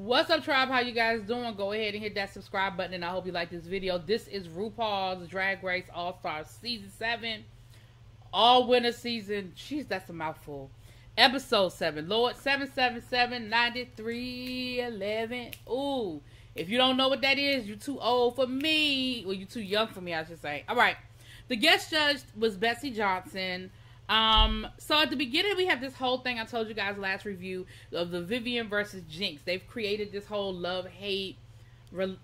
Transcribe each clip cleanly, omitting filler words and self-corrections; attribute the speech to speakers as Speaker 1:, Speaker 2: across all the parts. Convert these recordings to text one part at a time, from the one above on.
Speaker 1: What's up, tribe? How you guys doing? Go ahead and hit that subscribe button, and I hope you like this video. This is RuPaul's Drag Race All-Stars Season 7. All-winner season. Jeez, that's a mouthful. Episode 7. Lord, 777-9311. Ooh. If you don't know what that is, you're too old for me. Well, you're too young for me, I should say. All right. The guest judge was Bessie Johnson. So at the beginning, we have this whole thing I told you guys last review of the Vivian versus Jinx. They've created this whole love-hate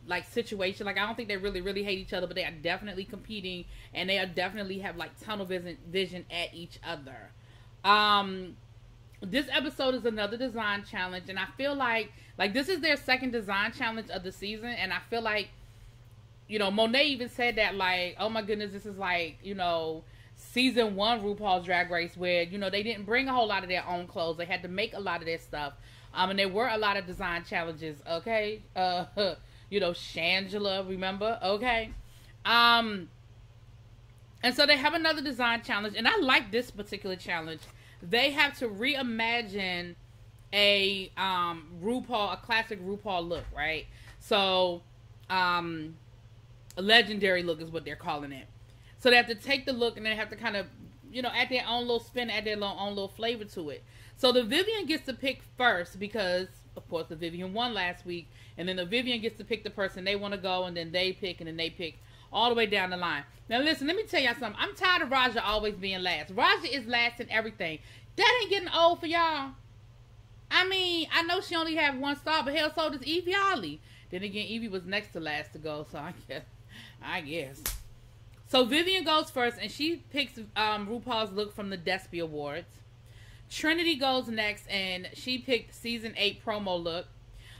Speaker 1: like situation. Like, I don't think they really hate each other, but they are definitely competing, and they are definitely have like tunnel vision at each other. This episode is another design challenge, and I feel like this is their second design challenge of the season, and I feel like, you know, Monet even said that, like, oh my goodness, this is like, you know, Season 1 RuPaul's Drag Race, where, you know, they didn't bring a whole lot of their own clothes. They had to make a lot of their stuff. And there were a lot of design challenges, okay? You know, Shangela, remember? Okay. And so they have another design challenge, and I like this particular challenge. They have to reimagine a classic RuPaul look, right? So, a legendary look is what they're calling it. So they have to take the look and they have to kind of, you know, add their own little spin, add their own little flavor to it. So the Vivian gets to pick first because, of course, the Vivian won last week. And then the Vivian gets to pick the person they want to go, and then they pick, and then they pick all the way down the line. Now, listen, let me tell y'all something. I'm tired of Raja always being last. Raja is last in everything. That ain't getting old for y'all. I mean, I know she only have 1 star, but hell, so does Evie Ollie. Then again, Evie was next to last to go, so I guess. So Vivian goes first, and she picks RuPaul's look from the Despy Awards. Trinity goes next, and she picked Season 8 promo look.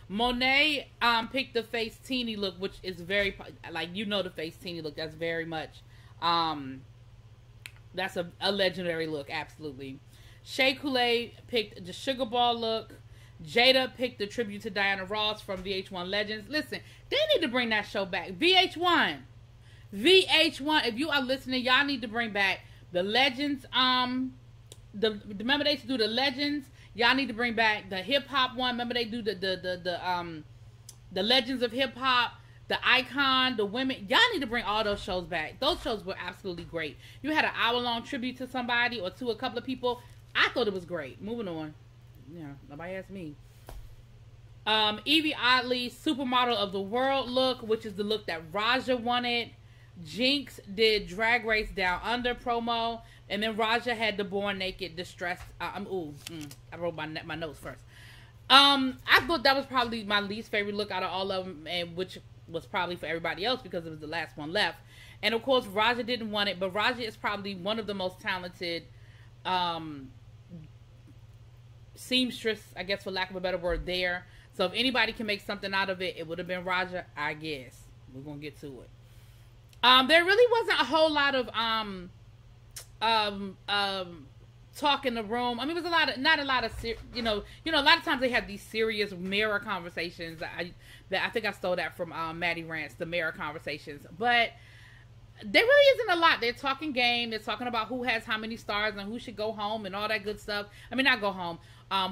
Speaker 1: Monet picked the Face Teeny look, which is very, like, you know, the Face Teeny look. That's very much, that's a legendary look, absolutely. Shea Coulee picked the Sugar Ball look. Jada picked the tribute to Diana Ross from VH1 Legends. Listen, they need to bring that show back. VH1, if you are listening, y'all need to bring back the Legends. Remember they used to do the Legends. Y'all need to bring back the hip hop one. Remember they do the Legends of Hip Hop, the Icon, the Women. Y'all need to bring all those shows back. Those shows were absolutely great. You had an hour-long tribute to somebody or to a couple of people. I thought it was great. Moving on. Yeah, nobody asked me. Evie Oddly, Supermodel of the World look, which is the look that Raja wanted. Jinx did Drag Race Down Under promo, and then Raja had the Born Naked Distressed. I wrote my notes first. I thought that was probably my least favorite look out of all of them, and which was probably for everybody else because it was the last one left. And of course, Raja didn't want it, but Raja is probably one of the most talented seamstress, I guess, for lack of a better word, there. So if anybody can make something out of it, it would have been Raja, I guess. We're gonna get to it. There really wasn't a whole lot of talk in the room. I mean, it was not a lot of you know, a lot of times they have these serious mirror conversations. I think I stole that from Maddie Rance, the mirror conversations. But there really isn't a lot. They're talking game. They're talking about who has how many stars and who should go home and all that good stuff. I mean, not go home.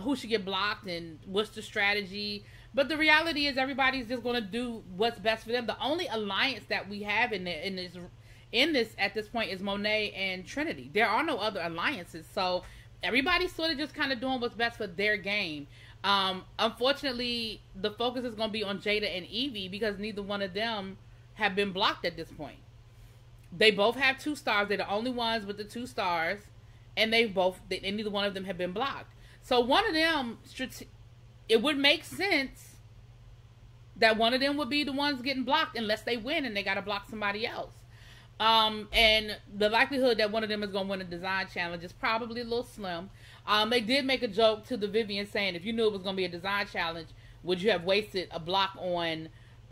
Speaker 1: Who should get blocked and what's the strategy. But the reality is everybody's just going to do what's best for them. The only alliance that we have in this at this point is Monet and Trinity. There are no other alliances. So everybody's sort of just kind of doing what's best for their game. Unfortunately, the focus is going to be on Jada and Evie because neither one of them have been blocked at this point. They both have 2 stars. They're the only ones with the 2 stars. And neither one of them have been blocked. So one of them, it would make sense that one of them would be the ones getting blocked unless they win and they got to block somebody else. And the likelihood that one of them is going to win a design challenge is probably a little slim. They did make a joke to the Vivian saying, if you knew it was going to be a design challenge, would you have wasted a block on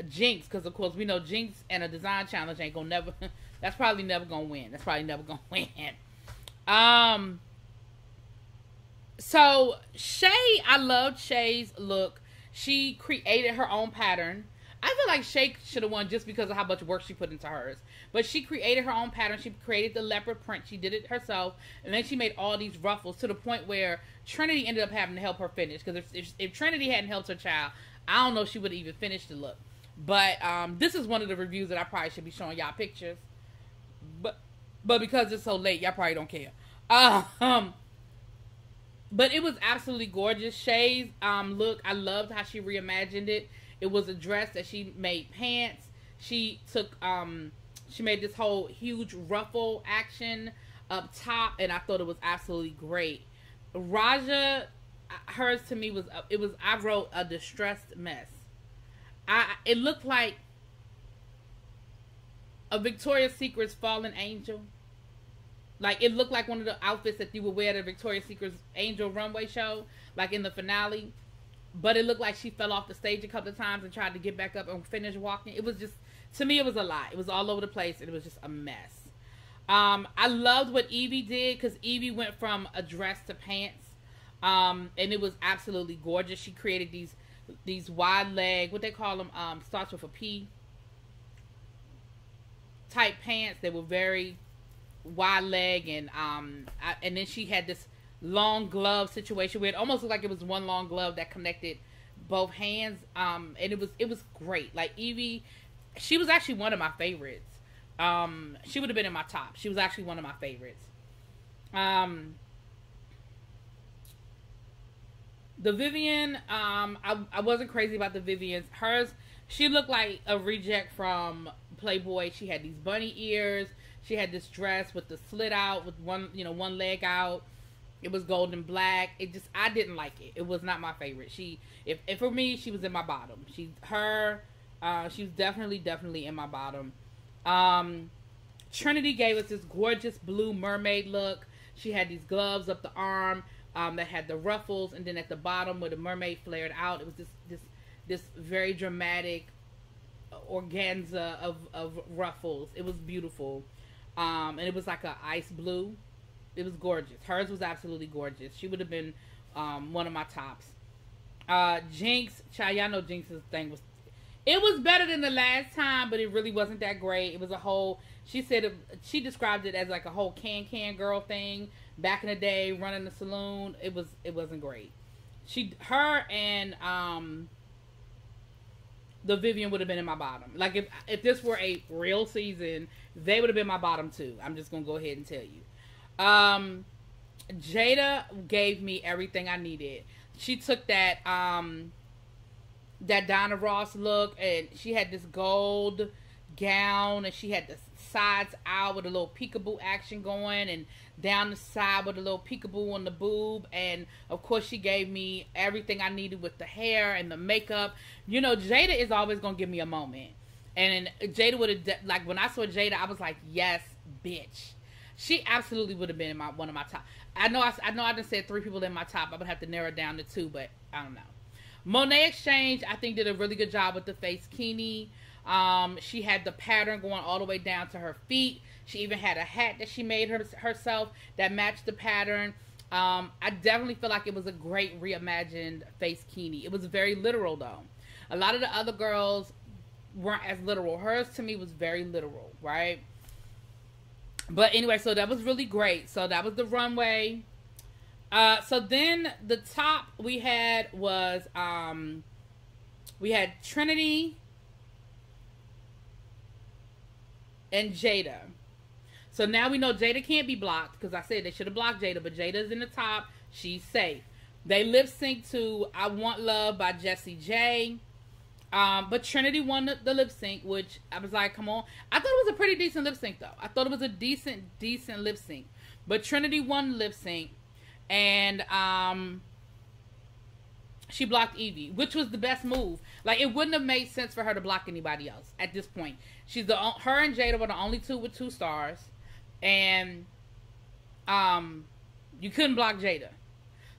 Speaker 1: Jinx? Because, of course, we know Jinx and a design challenge ain't going to never... That's probably never going to win. So, Shay, I loved Shay's look. She created her own pattern. I feel like Shay should have won just because of how much work she put into hers. But she created her own pattern. She created the leopard print. She did it herself. And then she made all these ruffles to the point where Trinity ended up having to help her finish. Because if Trinity hadn't helped her child, I don't know if she would even finish the look. But this is one of the reviews that I probably should be showing y'all pictures. But because it's so late, y'all probably don't care. But it was absolutely gorgeous. Shay's look, I loved how she reimagined it. It was a dress that she made pants. She took she made this whole huge ruffle action up top, and I thought it was absolutely great. Raja, hers to me was I wrote a distressed mess. It looked like a Victoria's Secret's fallen angel. Like, it looked like one of the outfits that you would wear at a Victoria's Secret's angel runway show, like in the finale. But it looked like she fell off the stage a couple of times and tried to get back up and finish walking. It was just, to me, it was a lot. It was all over the place, and it was just a mess. I loved what Evie did, because Evie went from a dress to pants. And it was absolutely gorgeous. She created these wide leg, what they call them, starts with a P, type pants. They were very wide leg, and then she had this long glove situation where it almost looked like it was one long glove that connected both hands. And it was great. Like, Evie, she was actually one of my favorites. She would have been in my top. She was actually one of my favorites. The Vivienne, I wasn't crazy about the Vivienne's. Hers, she looked like a reject from Playboy. She had these bunny ears. She had this dress with the slit out, with one leg out. It was gold and black. I didn't like it. It was not my favorite. If for me, she was in my bottom. She was definitely in my bottom. Trinity gave us this gorgeous blue mermaid look. She had these gloves up the arm that had the ruffles, and then at the bottom where the mermaid flared out, it was this very dramatic organza of ruffles. It was beautiful. And it was like a ice blue. It was gorgeous. Hers was absolutely gorgeous. She would have been one of my tops. Jinx, child, y'all know Jinx's thing was, it was better than the last time, but it really wasn't that great. It was a whole, she she described it as like a whole can girl thing back in the day, running the saloon. It wasn't great. Her and the Vivienne would have been in my bottom. Like, if this were a real season, they would have been my bottom too. I'm just gonna go ahead and tell you. Jada gave me everything I needed. She took that Donna Ross look, and she had this gold gown, and she had the sides out with a little peekaboo action going, and down the side with a little peekaboo on the boob. And of course, she gave me everything I needed with the hair and the makeup. You know, Jada is always gonna give me a moment, and Jada would have, like, when I saw Jada, I was like, yes, bitch. She absolutely would have been in one of my top. I know I just said 3 people in my top. I would have to narrow it down to 2, but I don't know. Monet Exchange, I think, did a really good job with the face kini. She had the pattern going all the way down to her feet. She even had a hat that she made herself that matched the pattern. I definitely feel like it was a great reimagined face kini. It was very literal, though. A lot of the other girls weren't as literal. Hers, to me, was very literal, right? But anyway, so that was really great. So that was the runway. So then the top we had was, we had Trinity and Jada. So now we know Jada can't be blocked, because I said they should have blocked Jada, but Jada's in the top. She's safe. They lip sync to I Want Love by Jessie J. But Trinity won the lip sync, which I was like, come on. I thought it was a pretty decent lip sync, though. I thought it was a decent lip sync. But Trinity won the lip sync, and she blocked Evie, which was the best move. Like, it wouldn't have made sense for her to block anybody else at this point. Her and Jada were the only two with 2 stars, and you couldn't block Jada.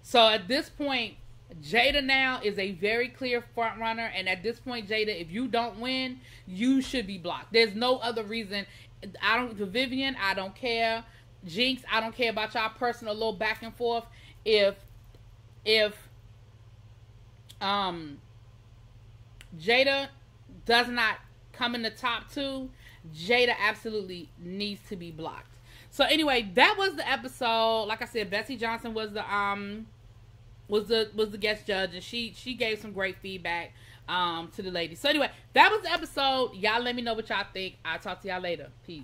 Speaker 1: So at this point, Jada now is a very clear front runner, and at this point, Jada, if you don't win, you should be blocked. There's no other reason. For Vivienne, I don't care. Jinx, I don't care about y'all personal little back and forth. If Jada does not come in the top 2, Jada absolutely needs to be blocked. So anyway, that was the episode. Like I said, Bessie Johnson was the was the guest judge, and she gave some great feedback to the ladies. So anyway, that was the episode. Y'all let me know what y'all think. I'll talk to y'all later. Peace.